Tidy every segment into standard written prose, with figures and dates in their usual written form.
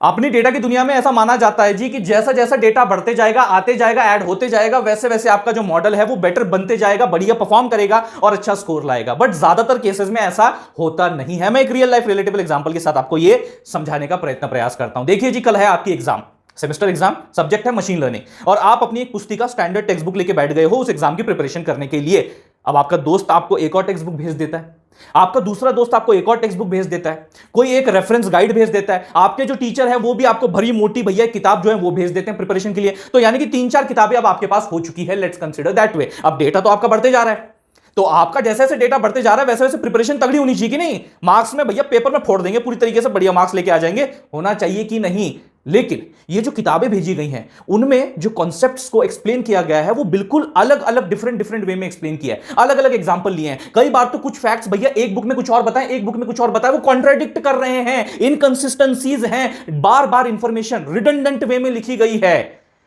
अपनी डेटा की दुनिया में ऐसा माना जाता है जी कि जैसा जैसा डेटा बढ़ते जाएगा, आते जाएगा, ऐड होते जाएगा, वैसे वैसे आपका जो मॉडल है वो बेटर बनते जाएगा, बढ़िया परफॉर्म करेगा और अच्छा स्कोर लाएगा। बट ज्यादातर केसेस में ऐसा होता नहीं है। मैं एक रियल लाइफ रिलेटेबल एग्जांपल के साथ आपको ये समझाने का प्रयास करता हूं। देखिए जी, कल है आपकी एग्जाम, सेमेस्टर एग्जाम, सब्जेक्ट है मशीन लर्निंग, और आप अपनी एक पुस्तिका स्टैंडर्ड टेक्स्ट बुक लेके बैठ गए हो उस एग्जाम की प्रिपरेशन करने के लिए। अब आपका दोस्त आपको एक और टेक्स्ट बुक भेज देता है, आपका दूसरा दोस्त आपको एक और टेक्स्ट बुक भेज देता है, कोई एक रेफरेंस गाइड भेज देता है, आपके जो टीचर है वो भी आपको भरी मोटी भैया किताब जो है वो भेज देते हैं प्रिपरेशन के लिए। तो यानी कि 3-4 किताबें अब आपके पास हो चुकी है। Let's consider that way. अब डेटा तो आपका बढ़ते जा रहा है, तो आपका जैसे जैसे डेटा बढ़ते जा रहा है वैसे वैसे प्रिपरेशन तगड़ी होनी चाहिए कि नहीं? मार्क्स में भैया पेपर में फोड़ देंगे पूरी तरीके से, बढ़िया मार्क्स लेके आ जाएंगे, होना चाहिए कि नहीं? लेकिन ये जो किताबें भेजी गई हैं उनमें जो कॉन्सेप्ट्स को एक्सप्लेन किया गया है वो बिल्कुल अलग अलग डिफरेंट वे में एक्सप्लेन किया है, अलग अलग एग्जांपल लिए हैं। कई बार तो कुछ फैक्ट्स भैया एक बुक में कुछ और बताएं, एक बुक में कुछ और बताएं, वो कॉन्ट्राडिक्ट कर रहे हैं, इनकंसिस्टेंसीज हैं, बार बार इंफॉर्मेशन रिडंडेंट वे में लिखी गई है,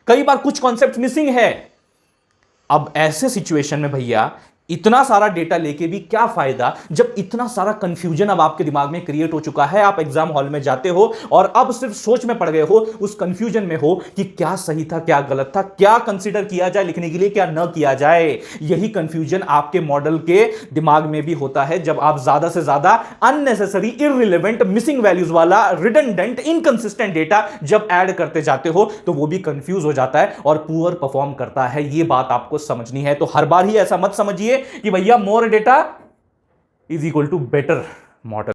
कई बार कुछ कॉन्सेप्ट मिसिंग है। अब ऐसे सिचुएशन में भैया इतना सारा डेटा लेके भी क्या फायदा, जब इतना सारा कंफ्यूजन अब आपके दिमाग में क्रिएट हो चुका है। आप एग्जाम हॉल में जाते हो और अब सिर्फ सोच में पड़ गए हो, उस कंफ्यूजन में हो कि क्या सही था, क्या गलत था, क्या कंसीडर किया जाए लिखने के लिए, क्या न किया जाए। यही कंफ्यूजन आपके मॉडल के दिमाग में भी होता है जब आप ज्यादा से ज्यादा अननेसेसरी, इररिलेवेंट, मिसिंग वैल्यूज वाला, रिडंडेंट, इनकंसिस्टेंट डेटा जब ऐड करते जाते हो तो वो भी कंफ्यूज हो जाता है और पुअर परफॉर्म करता है। ये बात आपको समझनी है। तो हर बार ही ऐसा मत समझिए कि भैया more data is equal to better model.